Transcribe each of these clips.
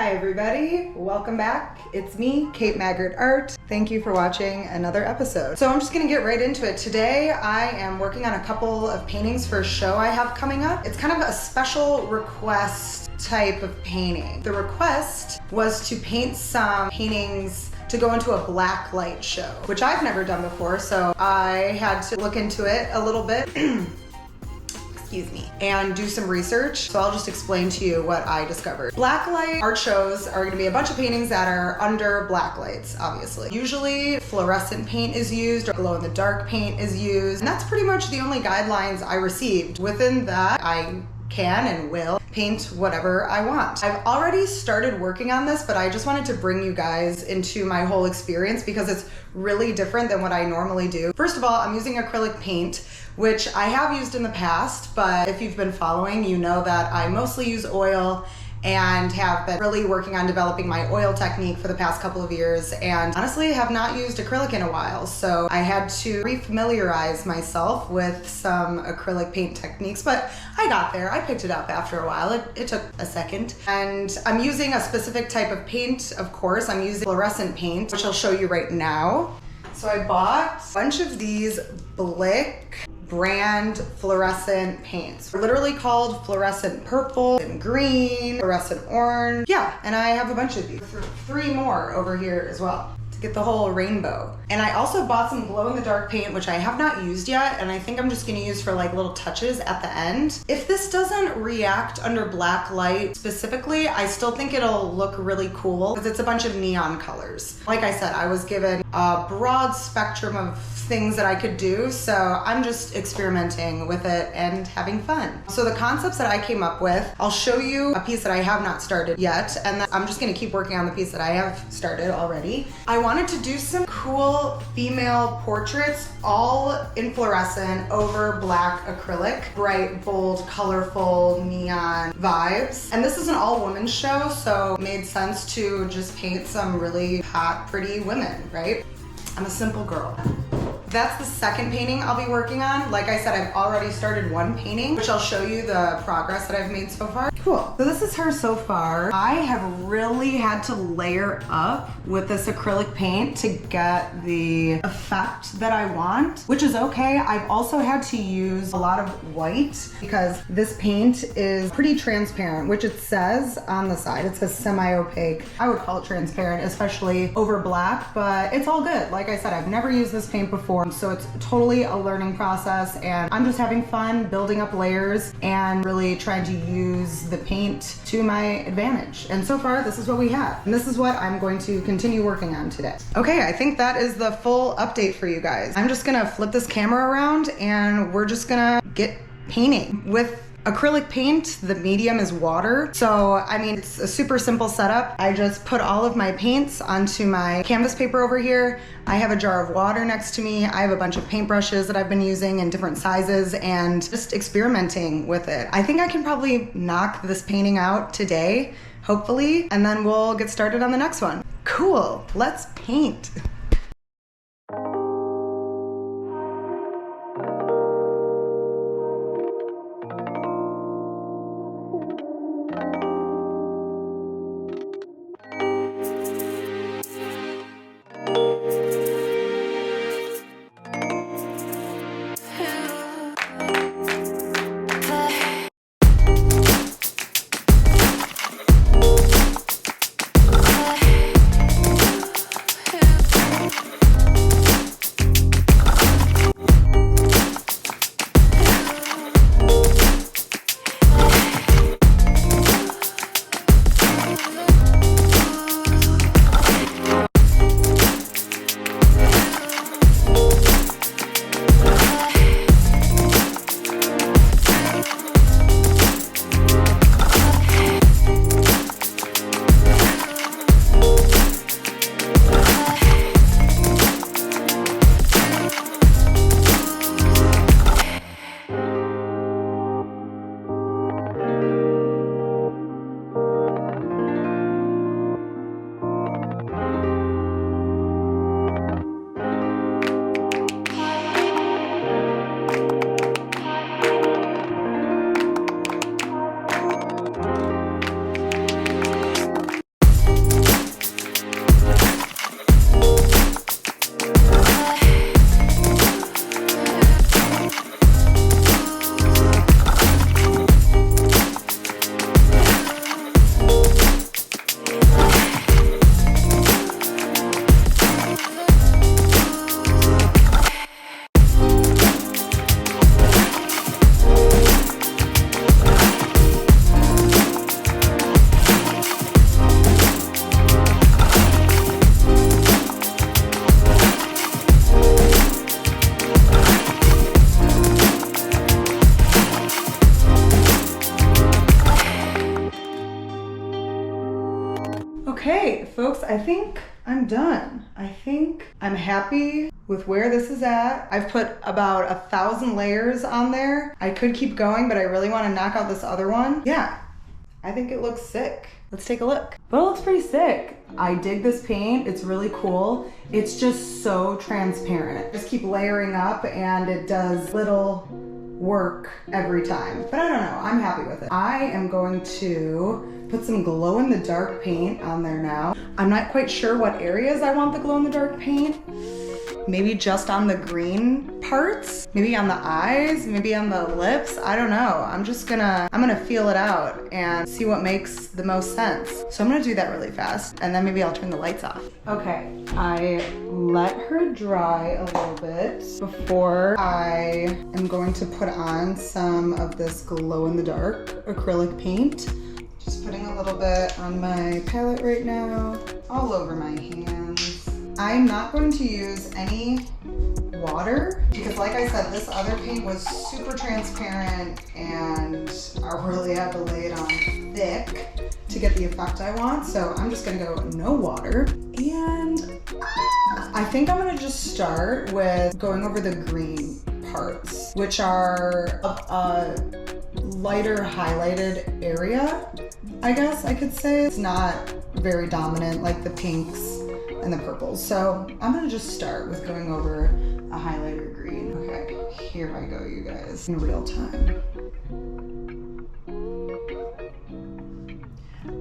Hi everybody, welcome back. It's me, Kate Maggart Art. Thank you for watching another episode. So I'm just gonna get right into it. Today I am working on a couple of paintings for a show I have coming up. It's kind of a special request type of painting. The request was to paint some paintings to go into a black light show, which I've never done before, so I had to look into it a little bit. Excuse me, and do some research. So I'll just explain to you what I discovered. Blacklight art shows are gonna be a bunch of paintings that are under black lights, obviously. Usually fluorescent paint is used or glow in the dark paint is used. And that's pretty much the only guidelines I received. Within that, I can and will paint whatever I want. I've already started working on this, but I just wanted to bring you guys into my whole experience because it's really different than what I normally do. First of all, I'm using acrylic paint, which I have used in the past, but if you've been following, you know that I mostly use oil and have been really working on developing my oil technique for the past couple of years, and honestly have not used acrylic in a while. So I had to refamiliarize myself with some acrylic paint techniques, but I got there. I picked it up after a while. It took a second. And I'm using a specific type of paint, of course. I'm using fluorescent paint, which I'll show you right now. So I bought a bunch of these Blick brand fluorescent paints. They're literally called fluorescent purple and green, fluorescent orange. Yeah, and I have a bunch of these. 3 more over here as well to get the whole rainbow. And I also bought some glow in the dark paint, which I have not used yet, and I think I'm just gonna use for like little touches at the end. If this doesn't react under black light specifically, I still think it'll look really cool because it's a bunch of neon colors. Like I said, I was given a broad spectrum of things that I could do, so I'm just experimenting with it and having fun. So the concepts that I came up with, I'll show you a piece that I have not started yet, and then I'm just gonna keep working on the piece that I have started already. I wanted to do some cool female portraits, all in fluorescent over black acrylic, bright, bold, colorful, neon vibes. And this is an all-woman show, so it made sense to just paint some really hot, pretty women, right? I'm a simple girl. That's the second painting I'll be working on. Like I said, I've already started one painting, which I'll show you the progress that I've made so far. Cool. So this is her so far. I have really had to layer up with this acrylic paint to get the effect that I want, which is okay. I've also had to use a lot of white because this paint is pretty transparent, which it says on the side. It says semi-opaque. I would call it transparent, especially over black, but it's all good. Like I said, I've never used this paint before, so it's totally a learning process, and I'm just having fun building up layers and really trying to use the paint to my advantage. And so far, this is what we have. And this is what I'm going to continue working on today. Okay, I think that is the full update for you guys. I'm just gonna flip this camera around and we're just gonna get painting. With acrylic paint, the medium is water. So, I mean, it's a super simple setup. I just put all of my paints onto my canvas paper over here. I have a jar of water next to me. I have a bunch of paintbrushes that I've been using in different sizes and just experimenting with it. I think I can probably knock this painting out today, hopefully, and then we'll get started on the next one. Cool, let's paint. Okay, folks, I think I'm done. I think I'm happy with where this is at. I've put about 1,000 layers on there. I could keep going, but I really want to knock out this other one. Yeah, I think it looks sick. Let's take a look. But it looks pretty sick. I dig this paint. It's really cool. It's just so transparent. Just keep layering up and it does little work every time. But I don't know, I'm happy with it. I am going to put some glow in the dark paint on there now. I'm not quite sure what areas I want the glow in the dark paint. Maybe just on the green parts, maybe on the eyes, maybe on the lips. I don't know. I'm gonna feel it out and see what makes the most sense. So I'm gonna do that really fast and then maybe I'll turn the lights off. Okay, I let her dry a little bit before I am going to put on some of this glow in the dark acrylic paint. Just putting a little bit on my palette right now, all over my hands. I'm not going to use any water because like I said, this other paint was super transparent and I really had to lay it on thick to get the effect I want. So I'm just gonna go no water. And I think I'm gonna just start with going over the green parts, which are a lighter highlighted area, I guess I could say. It's not very dominant like the pinks and the purples. So I'm gonna just start with going over a highlighter green. Okay, here I go, you guys, in real time.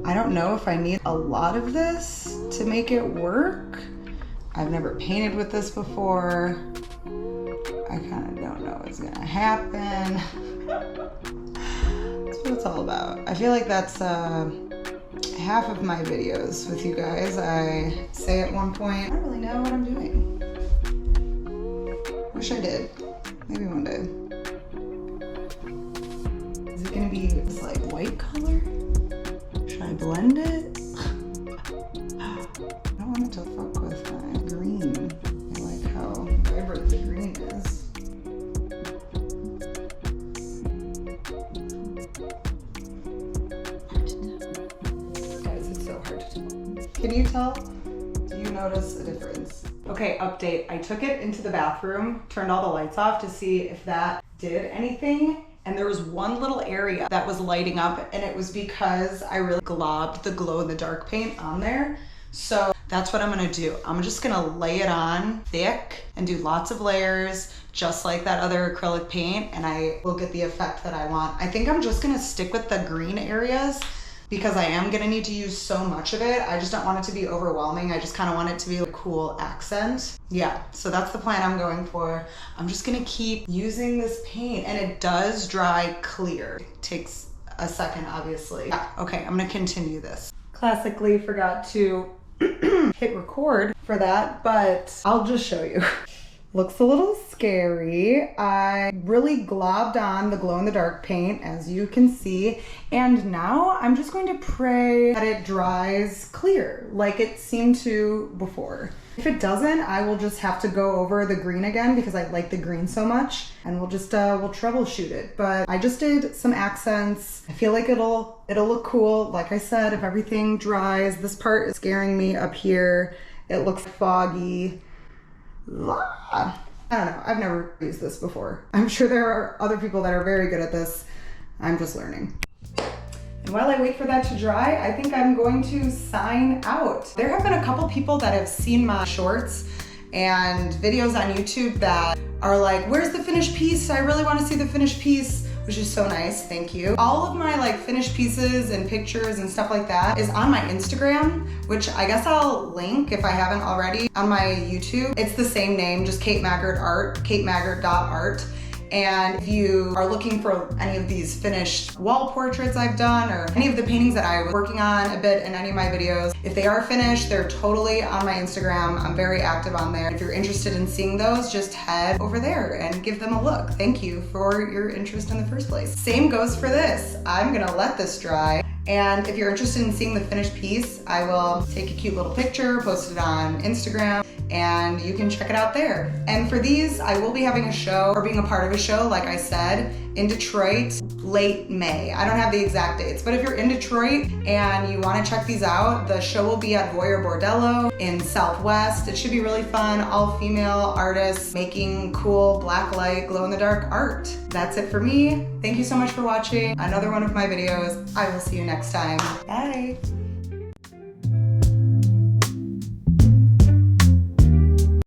I don't know if I need a lot of this to make it work. I've never painted with this before. I kind of don't know what's gonna happen. That's what it's all about. I feel like that's half of my videos with you guys. I say at one point, I don't really know what I'm doing. Wish I did. Maybe one day. Is it gonna be this like white color? Should I blend it? I don't want it to fuck with my green. I like how vibrant the green is. Can you tell? Do you notice a difference? Okay, update. I took it into the bathroom, turned all the lights off to see if that did anything. And there was one little area that was lighting up and it was because I really globbed the glow in the dark paint on there. So that's what I'm gonna do. I'm just gonna lay it on thick and do lots of layers, just like that other acrylic paint, and I will get the effect that I want. I think I'm just gonna stick with the green areas because I am gonna need to use so much of it. I just don't want it to be overwhelming. I just kind of want it to be a cool accent. Yeah, so that's the plan I'm going for. I'm just gonna keep using this paint and it does dry clear. It takes a second, obviously. Yeah, okay, I'm gonna continue this. Classically forgot to hit record for that, but I'll just show you. Looks a little scary. I really globbed on the glow in the dark paint, as you can see, and now I'm just going to pray that it dries clear like it seemed to before. If it doesn't, I will just have to go over the green again because I like the green so much, and we'll just we'll troubleshoot it. But I just did some accents. I feel like it'll look cool. Like I said, if everything dries, this part is scaring me up here. It looks foggy. I don't know, I've never used this before. I'm sure there are other people that are very good at this. I'm just learning. And while I wait for that to dry, I think I'm going to sign out. There have been a couple people that have seen my shorts and videos on YouTube that are like, where's the finished piece? I really want to see the finished piece, which is so nice, thank you. All of my like finished pieces and pictures and stuff like that is on my Instagram, which I guess I'll link if I haven't already on my YouTube. It's the same name, just Kate Maggard Art, katemaggard.art. And if you are looking for any of these finished wall portraits I've done or any of the paintings that I was working on a bit in any of my videos, if they are finished, they're totally on my Instagram. I'm very active on there. If you're interested in seeing those, just head over there and give them a look. Thank you for your interest in the first place. Same goes for this. I'm gonna let this dry. And if you're interested in seeing the finished piece, I will take a cute little picture, post it on Instagram, and you can check it out there. And for these, I will be having a show or being a part of a show, like I said, in Detroit late May. I don't have the exact dates, but if you're in Detroit and you want to check these out, the show will be at Voyeur Bordello in Southwest. It should be really fun. All female artists making cool black light, glow in the dark art. That's it for me. Thank you so much for watching another one of my videos. I will see you next time. Bye.